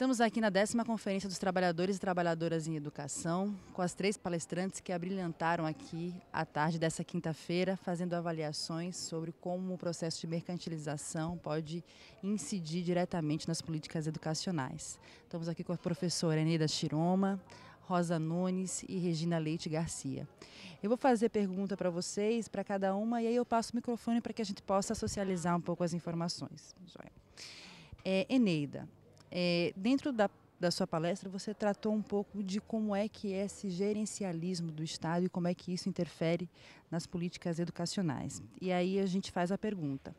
Estamos aqui na 10ª Conferência dos Trabalhadores e Trabalhadoras em Educação, com as 3 palestrantes que abrilhantaram aqui à tarde dessa quinta-feira, fazendo avaliações sobre como o processo de mercantilização pode incidir diretamente nas políticas educacionais. Estamos aqui com a professora Eneida Chiroma, Rosa Nunes e Regina Leite Garcia. Eu vou fazer pergunta para vocês, para cada uma, e aí eu passo o microfone para que a gente possa socializar um pouco as informações. Eneida, dentro da sua palestra, você tratou um pouco de como é que é esse gerencialismo do Estado e como é que isso interfere nas políticas educacionais. E aí a gente faz a pergunta.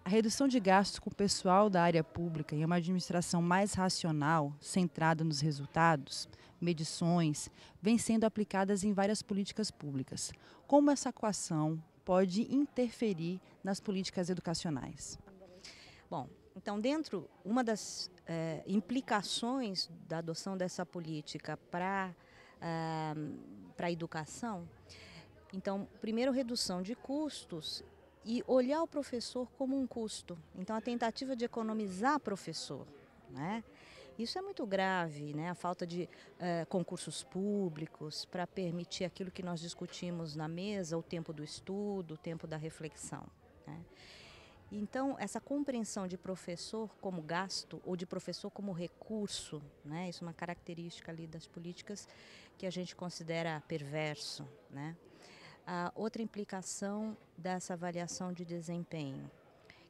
A redução de gastos com o pessoal da área pública e uma administração mais racional, centrada nos resultados, medições, vem sendo aplicadas em várias políticas públicas. Como essa equação pode interferir nas políticas educacionais? Bom, então uma das implicações da adoção dessa política para a educação, então, primeiro, redução de custos e olhar o professor como um custo. Então, a tentativa de economizar professor, né? Isso é muito grave, né? A falta de concursos públicos para permitir aquilo que nós discutimos na mesa, o tempo do estudo, o tempo da reflexão, né? Então, essa compreensão de professor como gasto ou de professor como recurso, né? Isso é uma característica ali das políticas que a gente considera perverso, né? A outra implicação dessa avaliação de desempenho,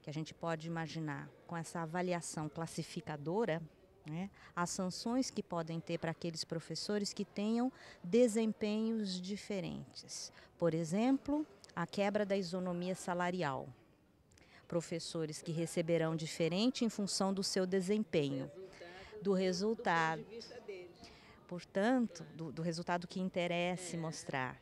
que a gente pode imaginar com essa avaliação classificadora, né? As sanções que podem ter para aqueles professores que tenham desempenhos diferentes. Por exemplo, a quebra da isonomia salarial. Professores que receberão diferente em função do seu desempenho, do resultado, portanto, do resultado que interesse mostrar.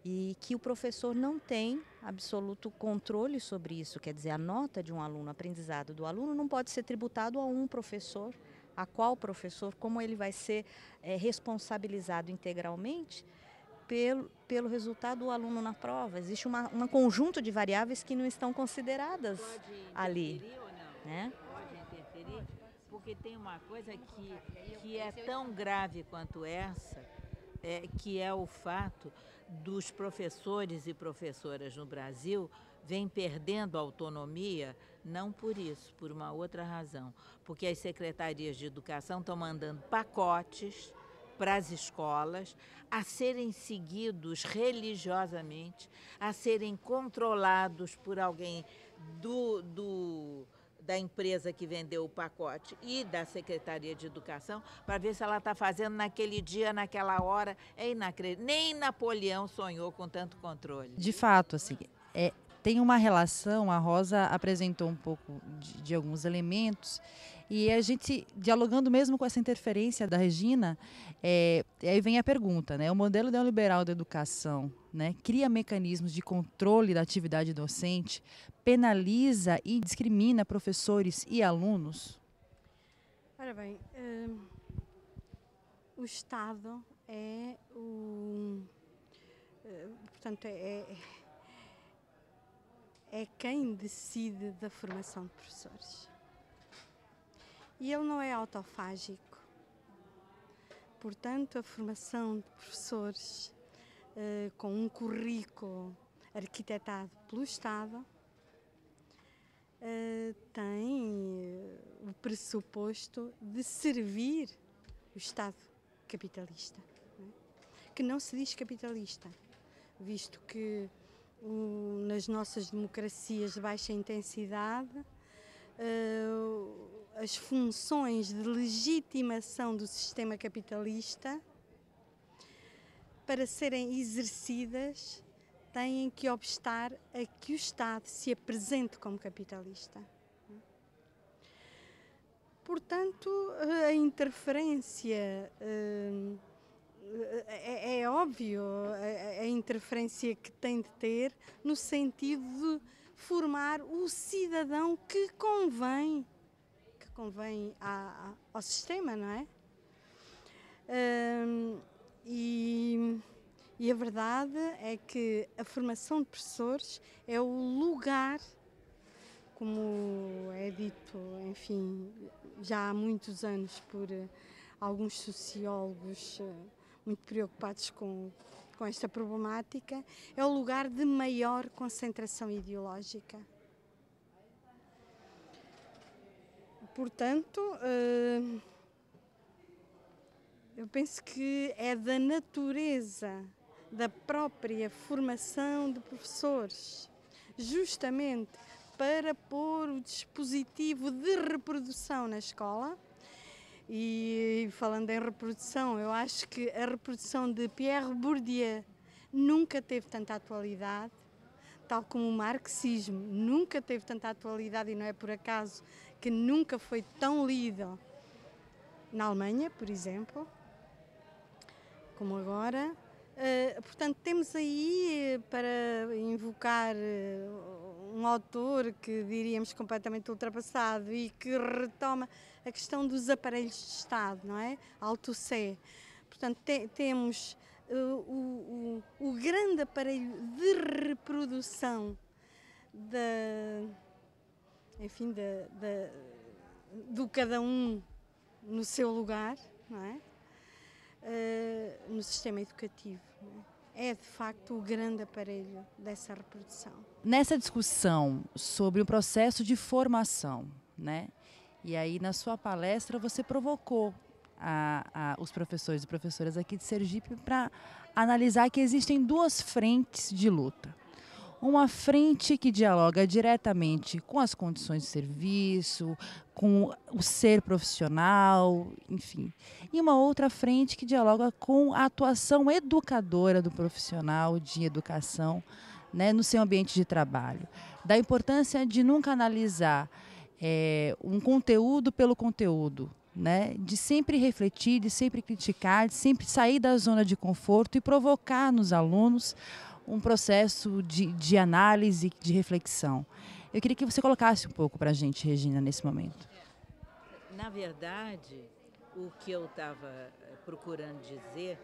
E que o professor não tem absoluto controle sobre isso, quer dizer, a nota de um aluno, o aprendizado do aluno não pode ser tributado a um professor, a qual professor, como ele vai ser responsabilizado integralmente pelo resultado do aluno na prova. Existe um conjunto de variáveis que não estão consideradas ali. Pode interferir ou não? Né? Pode interferir, porque tem uma coisa que é tão grave quanto essa, que é o fato dos professores e professoras no Brasil vêm perdendo autonomia, não por isso, por uma outra razão. Porque as secretarias de educação estão mandando pacotes para as escolas, a serem seguidos religiosamente, a serem controlados por alguém da empresa que vendeu o pacote e da Secretaria de Educação, para ver se ela está fazendo naquele dia, naquela hora. É inacreditável. Nem Napoleão sonhou com tanto controle. De fato, assim, tem uma relação, a Rosa apresentou um pouco de alguns elementos, e a gente, dialogando mesmo com essa interferência da Regina, aí vem a pergunta, né? O modelo neoliberal da educação, né, cria mecanismos de controle da atividade docente, penaliza e discrimina professores e alunos? Ora bem, o Estado portanto, é quem decide da formação de professores. E ele não é autofágico. Portanto, a formação de professores com um currículo arquitetado pelo Estado tem o pressuposto de servir o Estado capitalista, não é? Que não se diz capitalista, visto que nas nossas democracias de baixa intensidade as funções de legitimação do sistema capitalista, para serem exercidas, têm que obstar a que o Estado se apresente como capitalista. Portanto, a interferência, é óbvio, a interferência que tem de ter no sentido de formar o cidadão que convém ao sistema, não é? E a verdade é que a formação de professores é o lugar como é dito, enfim, já há muitos anos por alguns sociólogos muito preocupados com esta problemática, é o lugar de maior concentração ideológica. Portanto, eu penso que é da natureza da própria formação de professores, justamente para pôr o dispositivo de reprodução na escola. E falando em reprodução, eu acho que a reprodução de Pierre Bourdieu nunca teve tanta atualidade, tal como o marxismo nunca teve tanta atualidade, e não é por acaso que nunca foi tão lido na Alemanha, por exemplo, como agora. Portanto, temos aí, para invocar um autor que diríamos completamente ultrapassado e que retoma a questão dos aparelhos de Estado, não é? Althusser. Portanto, temos o grande aparelho de reprodução do cada um no seu lugar, não é? No sistema educativo. É, de facto, o grande aparelho dessa reprodução. Nessa discussão sobre o processo de formação, né? E aí, na sua palestra, você provocou os professores e professoras aqui de Sergipe para analisar que existem duas frentes de luta. Uma frente que dialoga diretamente com as condições de serviço, com o ser profissional, enfim. E uma outra frente que dialoga com a atuação educadora do profissional de educação, né, no seu ambiente de trabalho. Da importância de nunca analisar um conteúdo pelo conteúdo, né, de sempre refletir, de sempre criticar, de sempre sair da zona de conforto e provocar nos alunos um processo de análise, de reflexão. Eu queria que você colocasse um pouco para a gente, Regina, nesse momento. Na verdade, o que eu estava procurando dizer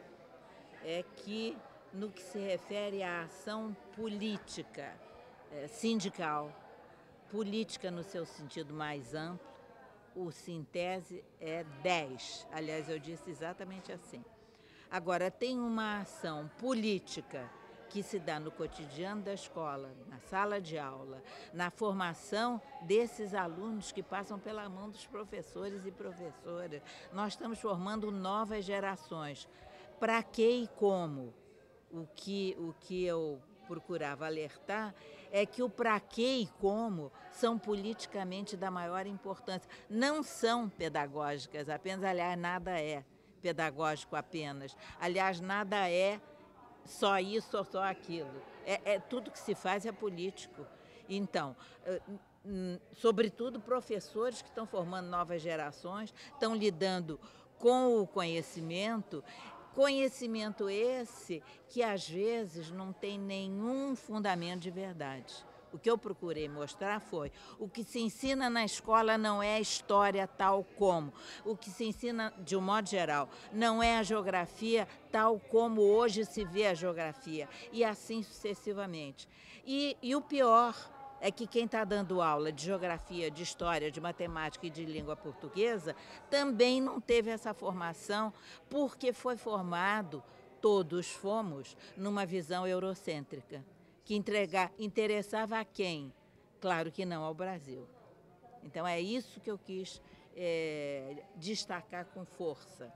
é que, no que se refere à ação política, sindical, política no seu sentido mais amplo, o Sintese é 10. Aliás, eu disse exatamente assim. Agora, tem uma ação política que se dá no cotidiano da escola, na sala de aula, na formação desses alunos que passam pela mão dos professores e professoras. Nós estamos formando novas gerações. Para que e como? O que eu procurava alertar é que o para que e como são politicamente da maior importância. Não são pedagógicas apenas, aliás, nada é pedagógico apenas. Aliás, nada é só isso ou só aquilo. Tudo que se faz é político. Então, sobretudo professores que estão formando novas gerações, estão lidando com o conhecimento esse que às vezes não tem nenhum fundamento de verdade. O que eu procurei mostrar foi: o que se ensina na escola não é a história tal como. O que se ensina, de um modo geral, não é a geografia tal como hoje se vê a geografia. E assim sucessivamente. E o pior é que quem está dando aula de geografia, de história, de matemática e de língua portuguesa também não teve essa formação, porque foi formado, todos fomos, numa visão eurocêntrica, que interessava a quem? Claro que não ao Brasil. Então é isso que eu quis destacar com força.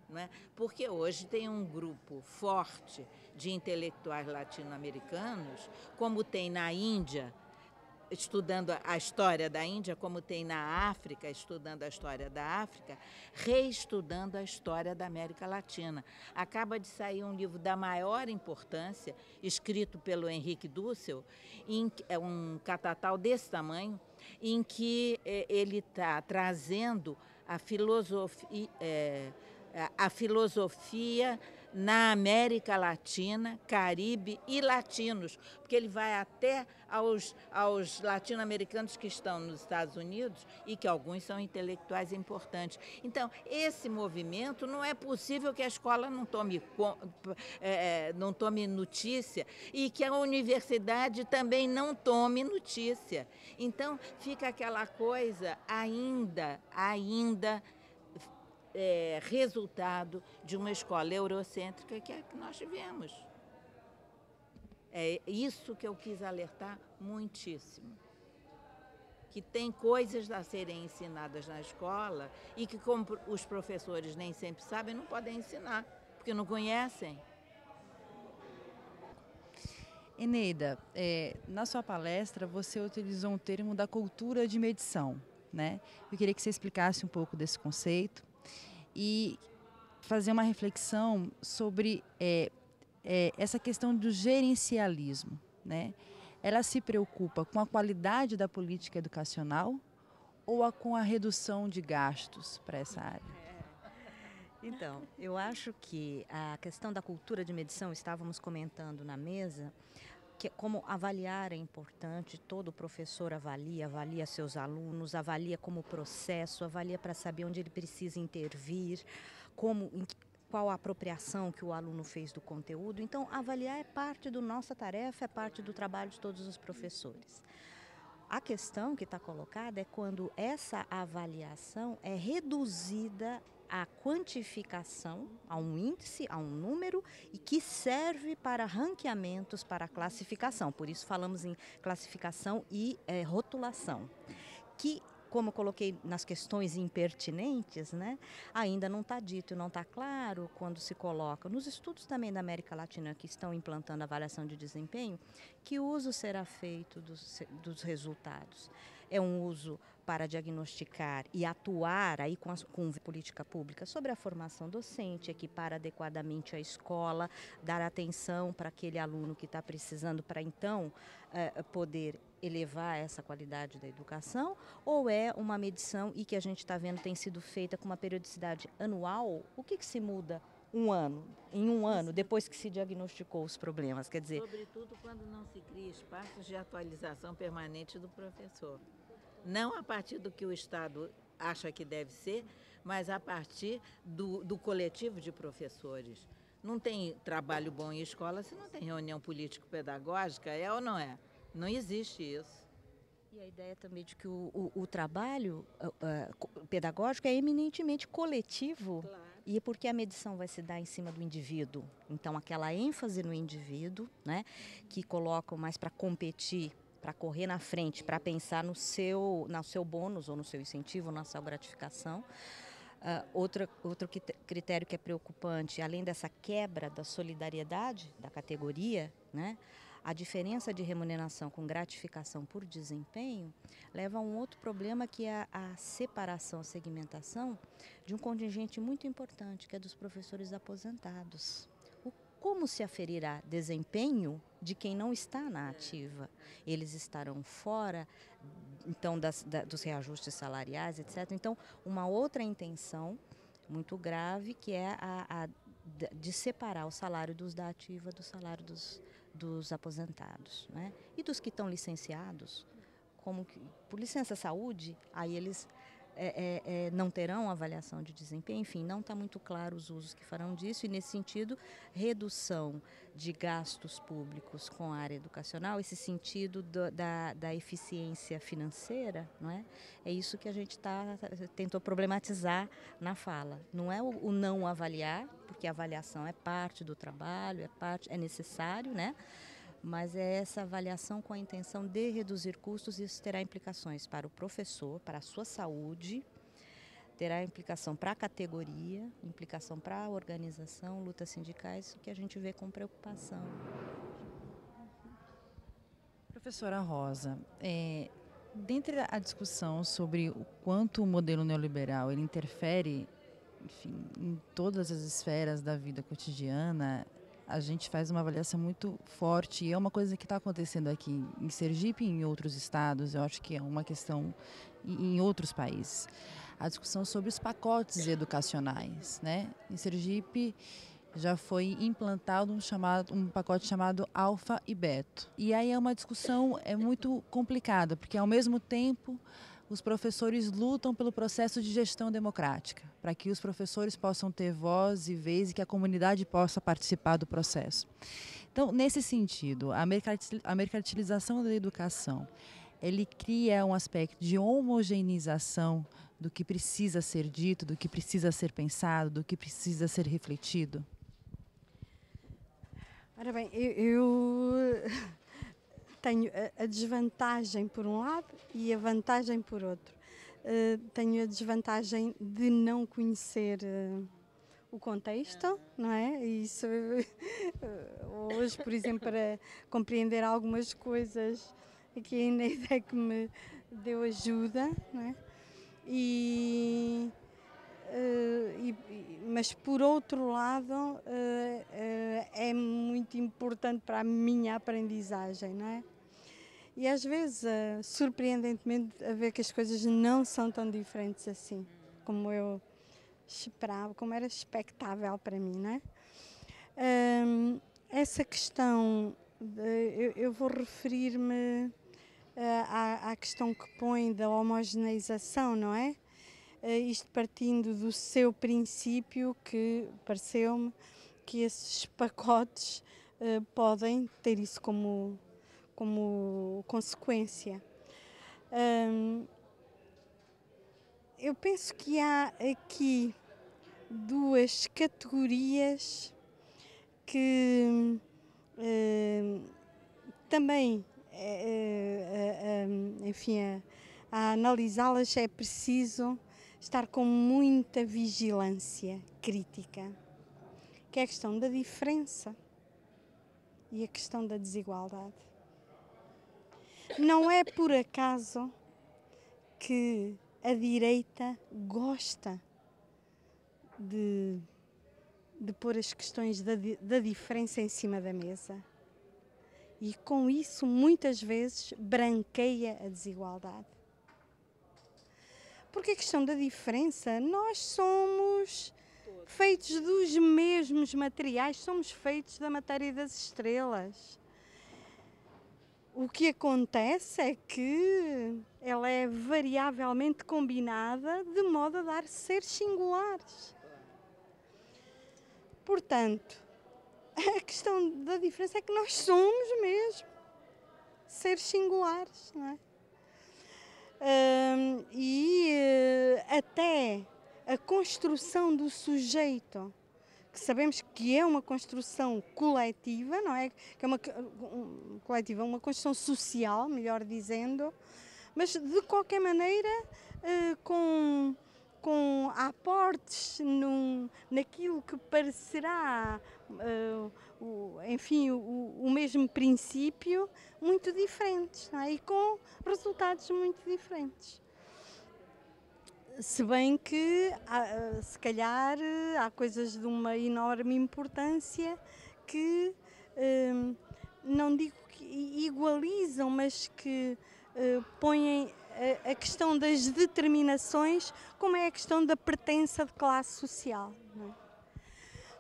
Não é? Porque hoje tem um grupo forte de intelectuais latino-americanos, como tem na Índia, estudando a história da Índia, como tem na África, estudando a história da África, reestudando a história da América Latina. Acaba de sair um livro da maior importância, escrito pelo Henrique Dussel, é um catatal desse tamanho, em que ele está trazendo a filosofia na América Latina, Caribe e latinos, porque ele vai até aos latino-americanos que estão nos Estados Unidos e que alguns são intelectuais importantes. Então, esse movimento, não é possível que a escola não tome notícia e que a universidade também não tome notícia. Então, fica aquela coisa ainda resultado de uma escola eurocêntrica que é a que nós tivemos. É isso que eu quis alertar muitíssimo. Que tem coisas a serem ensinadas na escola e que, como os professores nem sempre sabem, não podem ensinar, porque não conhecem. Eneida, na sua palestra você utilizou um termo da cultura de medição, né? Eu queria que você explicasse um pouco desse conceito e fazer uma reflexão sobre essa questão do gerencialismo, né? Ela se preocupa com a qualidade da política educacional ou com a redução de gastos para essa área? Então, eu acho que a questão da cultura de medição, estávamos comentando na mesa, que como avaliar é importante, todo professor avalia seus alunos, avalia como processo, avalia para saber onde ele precisa intervir, qual a apropriação que o aluno fez do conteúdo. Então, avaliar é parte da nossa tarefa, é parte do trabalho de todos os professores. A questão que está colocada é quando essa avaliação é reduzida à quantificação, a um índice, a um número, e que serve para ranqueamentos, para classificação. Por isso falamos em classificação e rotulação. Que, como eu coloquei nas questões impertinentes, né, ainda não está dito, não está claro quando se coloca. Nos estudos também da América Latina que estão implantando a avaliação de desempenho, que uso será feito dos resultados? É um uso para diagnosticar e atuar aí com política pública sobre a formação docente, equipar adequadamente a escola, dar atenção para aquele aluno que está precisando para então poder elevar essa qualidade da educação, ou é uma medição e que a gente está vendo tem sido feita com uma periodicidade anual? O que se muda em um ano, depois que se diagnosticou os problemas? Quer dizer, sobretudo quando não se cria espaços de atualização permanente do professor. Não a partir do que o Estado acha que deve ser, mas a partir do coletivo de professores. Não tem trabalho bom em escola se não tem reunião político-pedagógica, é ou não é? Não existe isso. E a ideia também de que o trabalho pedagógico é eminentemente coletivo. Claro. E porque a medição vai se dar em cima do indivíduo. Então, aquela ênfase no indivíduo, né, que colocam mais para competir, para correr na frente, para pensar no seu bônus ou no seu incentivo, na sua gratificação. Outro critério que é preocupante, além dessa quebra da solidariedade da categoria, né, a diferença de remuneração com gratificação por desempenho leva a um outro problema, que é a separação, a segmentação de um contingente muito importante, que é dos professores aposentados. Como se aferirá desempenho de quem não está na ativa? Eles estarão fora, então, dos reajustes salariais, etc. Então, uma outra intenção muito grave, que é de separar o salário dos da ativa do salário dos aposentados, né? E dos que estão licenciados, por licença saúde, aí eles não terão avaliação de desempenho. Enfim, não está muito claro os usos que farão disso, e nesse sentido, redução de gastos públicos com a área educacional, esse sentido da eficiência financeira, não é? É isso que a gente tentou problematizar na fala. Não é o não avaliar, porque a avaliação é parte do trabalho, é necessário, né? Mas é essa avaliação com a intenção de reduzir custos. Isso terá implicações para o professor, para a sua saúde, terá implicação para a categoria, implicação para a organização, lutas sindicais, que a gente vê com preocupação. Professora Rosa, dentre a discussão sobre o quanto o modelo neoliberal ele interfere, enfim, em todas as esferas da vida cotidiana, a gente faz uma avaliação muito forte, e é uma coisa que está acontecendo aqui em Sergipe e em outros estados. Eu acho que é uma questão em outros países. A discussão sobre os pacotes educacionais, né? Em Sergipe, já foi implantado um pacote chamado Alfa e Beto. E aí é uma discussão muito complicada, porque ao mesmo tempo os professores lutam pelo processo de gestão democrática, para que os professores possam ter voz e vez e que a comunidade possa participar do processo. Então, nesse sentido, a mercantilização da educação, ele cria um aspecto de homogeneização do que precisa ser dito, do que precisa ser pensado, do que precisa ser refletido? Ora bem, eu tenho a desvantagem por um lado e a vantagem por outro. Tenho a desvantagem de não conhecer o contexto, não é? Isso, hoje, por exemplo, para compreender algumas coisas, aqui ainda a ideia que me deu ajuda, não é? Mas por outro lado é muito importante para a minha aprendizagem, não é? E às vezes, surpreendentemente, a ver que as coisas não são tão diferentes assim, como eu esperava, como era expectável para mim, não é? Essa questão, eu vou referir-me à questão que põe da homogeneização, não é? Isto partindo do seu princípio, que pareceu-me que esses pacotes podem ter isso como consequência. Eu penso que há aqui duas categorias que também, enfim, a analisá-las é preciso estar com muita vigilância crítica, que é a questão da diferença e a questão da desigualdade. Não é por acaso que a direita gosta de pôr as questões da diferença em cima da mesa e com isso muitas vezes branqueia a desigualdade. Porque a questão da diferença, nós somos feitos dos mesmos materiais, somos feitos da matéria das estrelas. O que acontece é que ela é variavelmente combinada de modo a dar seres singulares. Portanto, a questão da diferença é que nós somos mesmo seres singulares, não é? Até a construção do sujeito, que sabemos que é uma construção coletiva, não é? Que é uma coletiva, uma construção social, melhor dizendo, mas de qualquer maneira com aportes naquilo que parecerá, enfim, o mesmo princípio, muito diferentes, não é? E com resultados muito diferentes. Se bem que, se calhar, há coisas de uma enorme importância que, não digo que igualizam, mas que põem a questão das determinações, como é a questão da pertença de classe social, não é?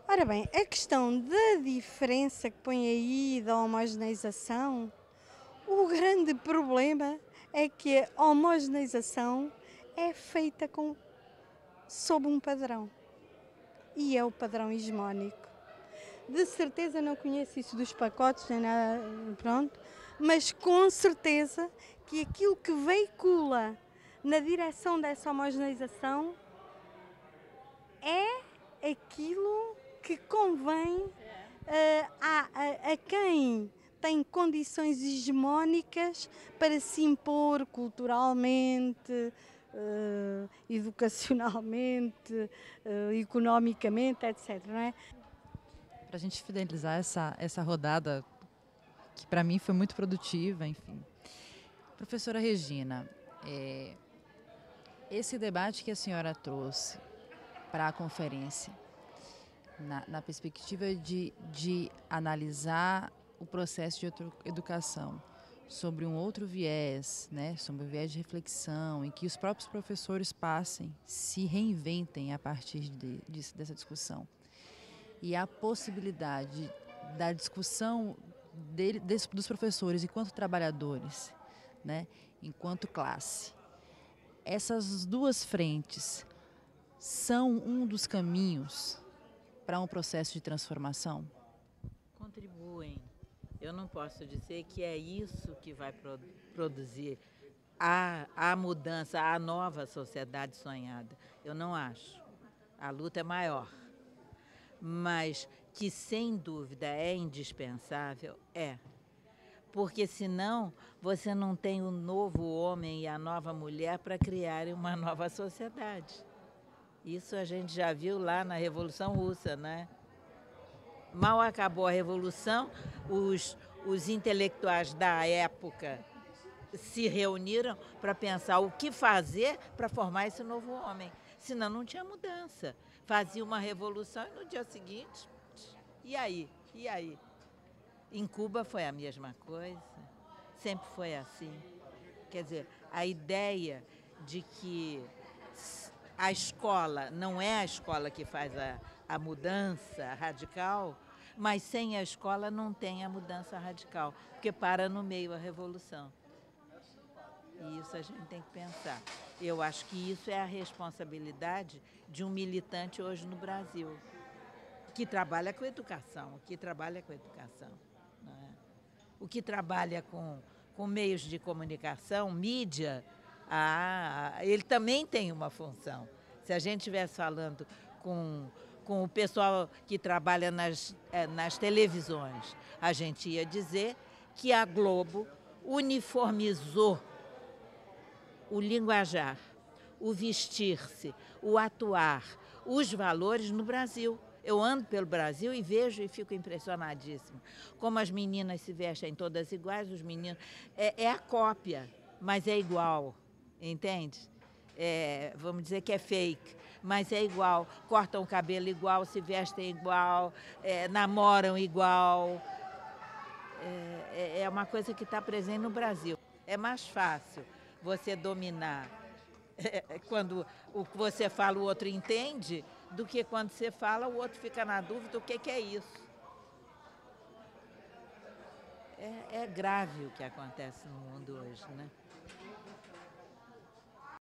Ora bem, a questão da diferença que põe aí, da homogeneização, o grande problema é que a homogeneização é feita sob um padrão, e é o padrão hegemónico. De certeza não conheço isso dos pacotes, nem nada, pronto, mas com certeza que aquilo que veicula na direção dessa homogeneização é aquilo que convém a quem tem condições hegemónicas para se impor culturalmente, educacionalmente, economicamente, etc. Não é? Para a gente finalizar essa rodada, que para mim foi muito produtiva, enfim. Professora Regina, esse debate que a senhora trouxe para a conferência, na perspectiva de analisar o processo de educação sobre um outro viés, né, sobre o viés de reflexão, em que os próprios professores se reinventem a partir dessa discussão. e a possibilidade da discussão dos professores enquanto trabalhadores, né, enquanto classe, essas duas frentes são um dos caminhos para um processo de transformação? Contribuem. Eu não posso dizer que é isso que vai produzir a mudança, a nova sociedade sonhada. Eu não acho. A luta é maior. Mas que, sem dúvida, é indispensável, é. Porque senão você não tem o novo homem e a nova mulher para criarem uma nova sociedade. Isso a gente já viu lá na Revolução Russa, né? Mal acabou a Revolução, os intelectuais da época se reuniram para pensar o que fazer para formar esse novo homem. Senão não tinha mudança. Fazia uma revolução e no dia seguinte, e aí? E aí? Em Cuba foi a mesma coisa, sempre foi assim. Quer dizer, a ideia de que a escola não é a escola que faz a mudança radical, mas sem a escola não tem a mudança radical, porque para no meio a revolução. E isso a gente tem que pensar. Eu acho que isso é a responsabilidade de um militante hoje no Brasil, que trabalha com educação, não é? O que trabalha com meios de comunicação, mídia, ele também tem uma função. Se a gente estivesse falando com o pessoal que trabalha nas televisões, a gente ia dizer que a Globo uniformizou o linguajar, o vestir-se, o atuar, os valores no Brasil. Eu ando pelo Brasil e vejo e fico impressionadíssima. Como as meninas se vestem todas iguais, os meninos... É a cópia, mas é igual, entende? Vamos dizer que é fake, mas é igual. Cortam o cabelo igual, se vestem igual, namoram igual. É uma coisa que está presente no Brasil. É mais fácil você dominar quando o que você fala o outro entende, do que quando você fala o outro fica na dúvida o que é isso. É grave o que acontece no mundo hoje, né?